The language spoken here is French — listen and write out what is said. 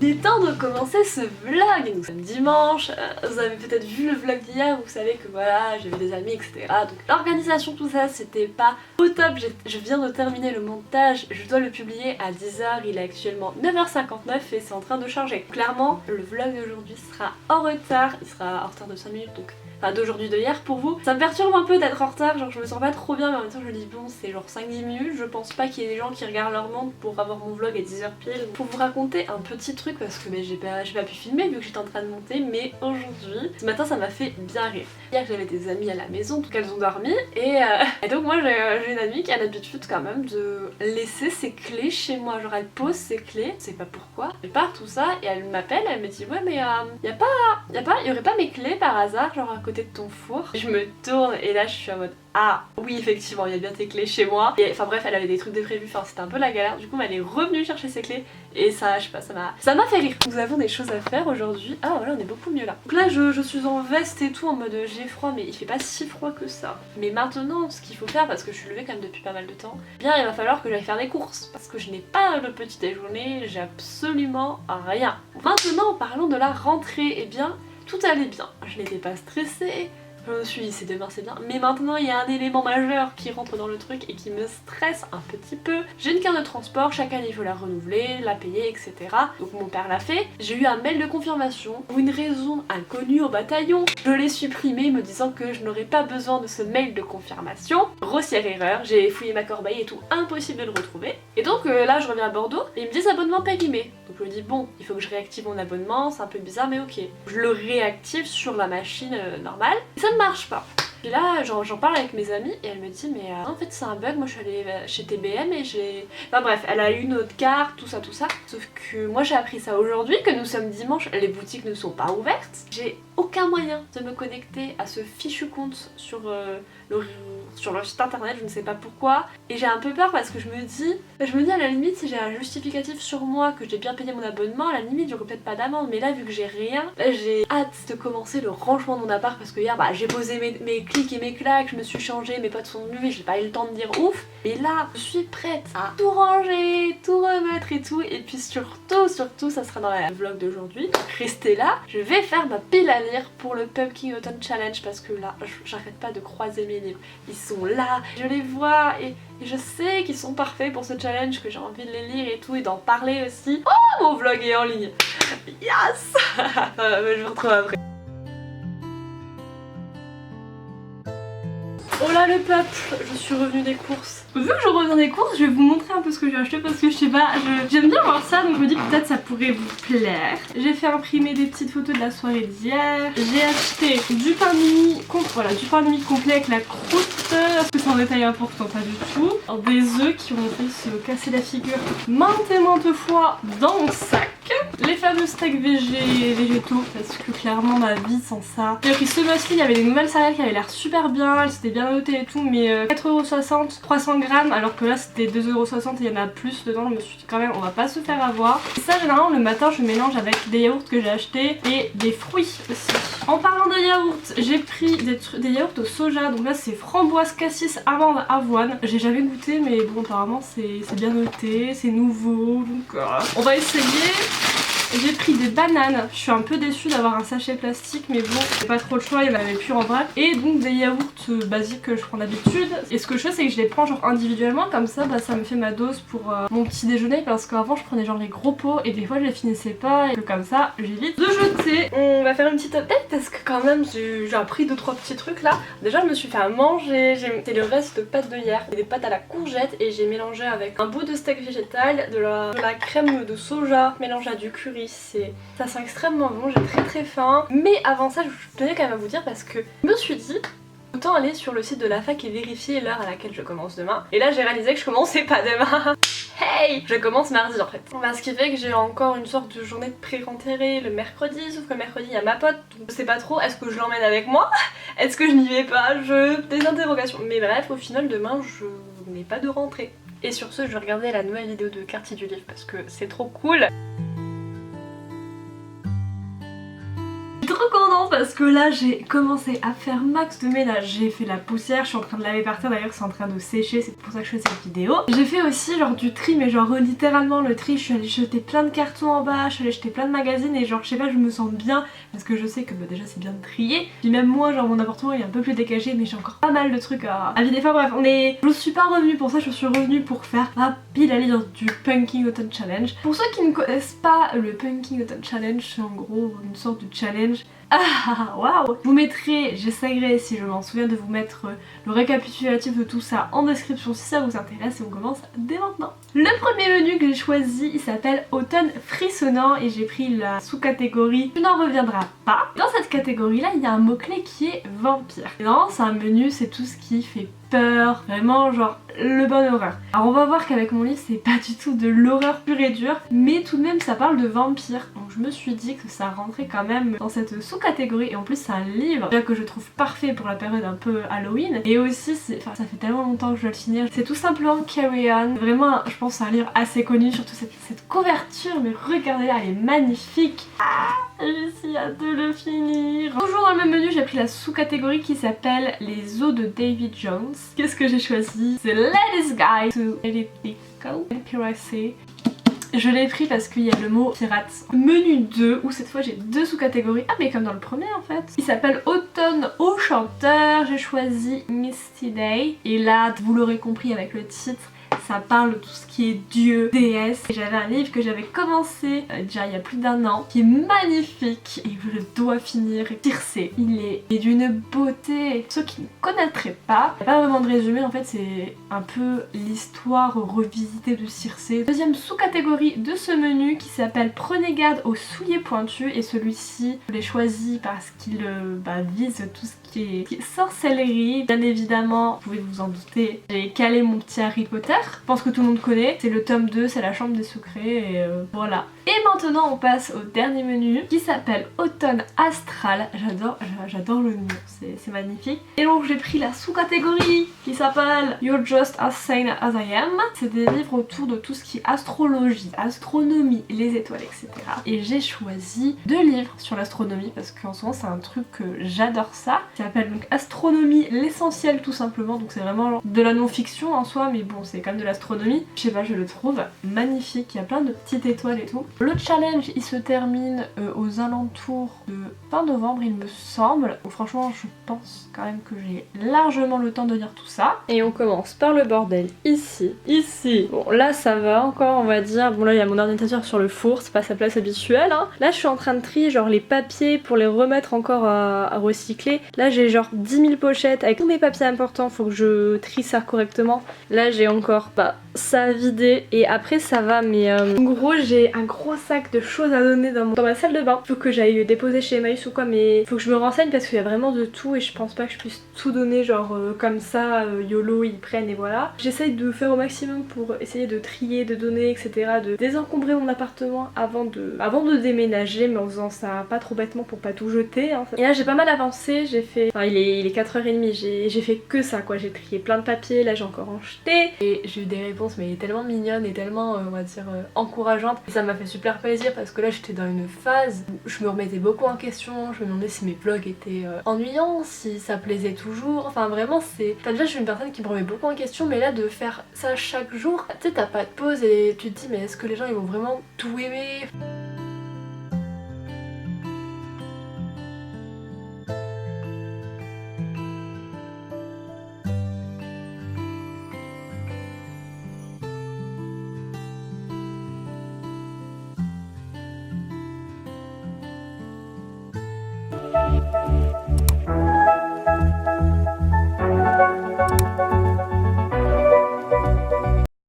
Il est temps de commencer ce vlog. Nous sommes dimanche, vous avez peut-être vu le vlog d'hier, vous savez que voilà, j'avais des amis, etc. Donc l'organisation, tout ça, c'était pas au top. Je viens de terminer le montage, je dois le publier à 10h, il est actuellement 9h59 et c'est en train de charger. Clairement, le vlog d'aujourd'hui sera en retard, il sera en retard de 5 minutes, donc enfin d'aujourd'hui, de hier pour vous. Ça me perturbe un peu d'être en retard, genre je me sens pas trop bien, mais en même temps je me dis bon, c'est genre 5-10 minutes, je pense pas qu'il y ait des gens qui regardent leur montre pour avoir mon vlog à 10h pile. Pour vous raconter un petit truc, parce que j'ai pas pu filmer vu que j'étais en train de monter, mais aujourd'hui, ce matin ça m'a fait bien rire. Hier j'avais des amis à la maison, donc elles ont dormi, et donc moi j'ai une amie qui a l'habitude quand même de laisser ses clés chez moi, genre elle pose ses clés, je sais pas pourquoi, elle part tout ça, et elle m'appelle, elle me dit ouais mais y aurait pas mes clés par hasard, genre à côté de ton four. Je me tourne et là je suis en mode ah oui effectivement il y a bien tes clés chez moi. Et enfin bref, elle avait des trucs de prévu, enfin c'était un peu la galère. Du coup elle est revenue chercher ses clés et ça, je sais pas, ça m'a fait rire. Nous avons des choses à faire aujourd'hui. Ah voilà, on est beaucoup mieux là. Donc là je suis en veste et tout en mode j'ai froid, mais il fait pas si froid que ça. Mais maintenant ce qu'il faut faire, parce que je suis levée quand même depuis pas mal de temps, eh bien il va falloir que j'aille faire des courses parce que je n'ai pas le petit déjeuner, j'ai absolument rien. Maintenant, en parlant de la rentrée, eh bien tout allait bien, je n'étais pas stressée, je me suis dit c'est demain c'est bien, mais maintenant il y a un élément majeur qui rentre dans le truc et qui me stresse un petit peu. J'ai une carte de transport, chaque année il faut la renouveler, la payer, etc. Donc mon père l'a fait. J'ai eu un mail de confirmation pour une raison inconnue au bataillon. Je l'ai supprimé me disant que je n'aurais pas besoin de ce mail de confirmation. Grossière erreur, j'ai fouillé ma corbeille et tout, impossible de le retrouver. Et donc là je reviens à Bordeaux et ils me disent abonnement périmé. Donc je me dis bon, il faut que je réactive mon abonnement, c'est un peu bizarre mais ok. Je le réactive sur la machine normale. Et ça ne marche pas. Puis là j'en parle avec mes amis et elle me dit mais en fait c'est un bug, moi je suis allée chez TBM et j'ai... Enfin bref, elle a eu une autre carte, tout ça. Sauf que moi j'ai appris ça aujourd'hui, que nous sommes dimanche, les boutiques ne sont pas ouvertes. J'ai aucun moyen de me connecter à ce fichu compte sur le site internet, je ne sais pas pourquoi. Et j'ai un peu peur parce que je me dis à la limite si j'ai un justificatif sur moi que j'ai bien payé mon abonnement, à la limite j'aurais peut-être pas d'amende. Mais là vu que j'ai rien, là j'ai hâte de commencer le rangement de mon appart parce que hier j'ai posé mes clics et mes claques, je me suis changée, mes potes sont venus, j'ai pas eu le temps de dire ouf. Et là je suis prête à tout ranger, tout remettre et tout. Et puis surtout ça sera dans la vlog d'aujourd'hui. Restez là, je vais faire ma pile à lire pour le Pumpkin Autumn Challenge parce que là j'arrête pas de croiser mes livres. Ils sont là, je les vois et je sais qu'ils sont parfaits pour ce challenge, que j'ai envie de les lire et tout et d'en parler aussi. Oh, mon vlog est en ligne. Yes. Je vous retrouve après. Oh là le peuple, je suis revenue des courses. Vu que je reviens des courses, je vais vous montrer un peu ce que j'ai acheté parce que je sais pas, j'aime bien voir ça donc je me dis peut-être ça pourrait vous plaire. J'ai fait imprimer des petites photos de la soirée d'hier. J'ai acheté du pain de mie, voilà, du pain de mie complet avec la croûte. Est-ce que c'est un détail important? Pas du tout. Alors, des œufs qui ont fait se casser la figure maintes et maintes fois dans mon sac. Les fameux steaks végétaux parce que clairement ma vie sans ça. J'ai pris ce muesli, il y avait des nouvelles céréales qui avaient l'air super bien, elles s'étaient bien notées et tout, mais 4,60€, 300 grammes, alors que là c'était 2,60€ et il y en a plus dedans. Je me suis dit quand même on va pas se faire avoir. Et ça généralement le matin je mélange avec des yaourts que j'ai achetés et des fruits aussi. En parlant de yaourts, j'ai pris des yaourts au soja, donc là c'est framboise, cassis, amande, avoine. J'ai jamais goûté mais bon apparemment c'est bien noté, c'est nouveau, donc on va essayer. J'ai pris des bananes, je suis un peu déçue d'avoir un sachet plastique mais bon, j'ai pas trop le choix, il y en avait plus en vrac. Et donc des yaourts basiques que je prends d'habitude. Et ce que je fais c'est que je les prends genre individuellement, comme ça ça me fait ma dose pour mon petit déjeuner. Parce qu'avant je prenais genre les gros pots et des fois je les finissais pas et que comme ça j'évite de jeter. On va faire une petite update parce que quand même j'ai appris 2-3 petits trucs là. Déjà je me suis fait à manger, j'ai le reste de pâtes de hier, des pâtes à la courgette et j'ai mélangé avec un bout de steak végétal, de la crème de soja mélangée à du curry. Ça sent extrêmement bon, j'ai très faim. Mais avant ça je tenais quand même à vous dire parce que je me suis dit autant aller sur le site de la fac et vérifier l'heure à laquelle je commence demain. Et là j'ai réalisé que je commençais pas demain. Hey, je commence mardi en fait. Bah, ce qui fait que j'ai encore une sorte de journée de pré-rentrée le mercredi, sauf que le mercredi il y a ma pote, donc je sais pas trop, est-ce que je l'emmène avec moi? Est-ce que je n'y vais pas? Des interrogations. Mais bref, au final demain je n'ai pas de rentrée. Et sur ce je vais regarder la nouvelle vidéo de Quartier du Livre parce que c'est trop cool. Trop contente parce que là j'ai commencé à faire max de ménage. J'ai fait la poussière, je suis en train de laver par terre d'ailleurs, c'est en train de sécher, c'est pour ça que je fais cette vidéo. J'ai fait aussi genre du tri, mais genre littéralement le tri, je suis allée jeter plein de cartons en bas, je suis allée jeter plein de magazines et genre je sais pas, je me sens bien parce que je sais que bah, déjà c'est bien de trier. Puis même moi genre mon appartement il est un peu plus dégagé mais j'ai encore pas mal de trucs à vider. Enfin bref, je suis pas revenue pour ça, je suis revenue pour faire rapide du Punking Autumn Challenge. Pour ceux qui ne connaissent pas le Punking Autumn Challenge, c'est en gros une sorte de challenge. Ah waouh! Je vous mettrai, j'essaierai si je m'en souviens de vous mettre le récapitulatif de tout ça en description si ça vous intéresse et on commence dès maintenant. Le premier menu que j'ai choisi il s'appelle Automne frissonnant et j'ai pris la sous-catégorie Tu n'en reviendras pas. Dans cette catégorie là il y a un mot-clé qui est vampire. Et non, c'est un menu, c'est tout ce qui fait peur, vraiment genre le bon horreur. Alors on va voir qu'avec mon livre c'est pas du tout de l'horreur pure et dure, mais tout de même ça parle de vampires. Donc je me suis dit que ça rentrait quand même dans cette sous-catégorie et en plus c'est un livre déjà que je trouve parfait pour la période un peu Halloween et aussi ça fait tellement longtemps que je dois le finir. C'est tout simplement Carry On. Vraiment je pense c'est un livre assez connu, surtout cette couverture, mais regardez-la, elle est magnifique. J'ai si hâte de le finir. Toujours dans le même menu, j'ai pris la sous-catégorie qui s'appelle Les os de David Jones. Qu'est-ce que j'ai choisi? C'est Let This Guy to Let It Go. Piracy. Je l'ai pris parce qu'il y a le mot pirate. Menu 2, où cette fois j'ai deux sous-catégories. Ah mais comme dans le premier en fait. Il s'appelle Automne au chanteur. J'ai choisi Misty Day. Et là, vous l'aurez compris avec le titre, ça parle de tout ce qui est dieu, déesse. Et j'avais un livre que j'avais commencé déjà il y a plus d'1 an, qui est magnifique et que je dois finir. Circé, il est d'une beauté. Ceux qui ne connaîtraient pas, il n'y a pas vraiment de résumé, en fait c'est un peu l'histoire revisitée de Circé. Deuxième sous-catégorie de ce menu qui s'appelle Prenez garde aux souliers pointus, et celui-ci je l'ai choisi parce qu'il vise tout ce qui est sorcellerie. Bien évidemment, vous pouvez vous en douter, j'ai calé mon petit Harry Potter. Je pense que tout le monde connaît, c'est le tome 2, c'est la chambre des secrets et voilà. Et maintenant on passe au dernier menu qui s'appelle Automne astral. J'adore le nom, c'est magnifique. Et donc j'ai pris la sous-catégorie qui s'appelle You're just as sane as I am. C'est des livres autour de tout ce qui est astrologie, astronomie, les étoiles, etc. Et j'ai choisi 2 livres sur l'astronomie parce qu'en ce moment c'est un truc que j'adore ça. Ça s'appelle donc Astronomie, l'essentiel tout simplement. Donc c'est vraiment de la non-fiction en soi, mais bon c'est quand même de l'astronomie. Je sais pas, je le trouve magnifique. Il y a plein de petites étoiles et tout. Le challenge il se termine aux alentours de fin novembre il me semble. Donc, franchement je pense quand même que j'ai largement le temps de lire tout ça. Et on commence par le bordel ici. Bon là ça va encore on va dire. Bon là il y a mon ordinateur sur le four, c'est pas sa place habituelle hein. Là je suis en train de trier genre les papiers pour les remettre encore à recycler. Là j'ai genre 10 000 pochettes avec tous mes papiers importants, faut que je trie ça correctement. Là j'ai encore ça à vider et après ça va, mais en gros j'ai un gros sac de choses à donner dans ma salle de bain. Faut que j'aille le déposer chez Emmaüs ou quoi, mais faut que je me renseigne parce qu'il y a vraiment de tout et je pense pas que je puisse tout donner genre comme ça, YOLO ils prennent et voilà. J'essaye de faire au maximum pour essayer de trier, de donner etc, de désencombrer mon appartement avant de déménager, mais en faisant ça pas trop bêtement pour pas tout jeter hein. Et là j'ai pas mal avancé, j'ai fait, enfin il est 4h30, j'ai fait que ça quoi, j'ai trié plein de papiers, là j'ai encore enjeté et j'ai eu des réponses mais tellement mignonnes et tellement on va dire encourageantes et ça m'a fait super plaisir parce que là j'étais dans une phase où je me remettais beaucoup en question, je me demandais si mes vlogs étaient ennuyants, si ça plaisait toujours, enfin vraiment c'est... Enfin déjà je suis une personne qui me remet beaucoup en question, mais là de faire ça chaque jour, tu sais t'as pas de pause et tu te dis mais est-ce que les gens ils vont vraiment tout aimer?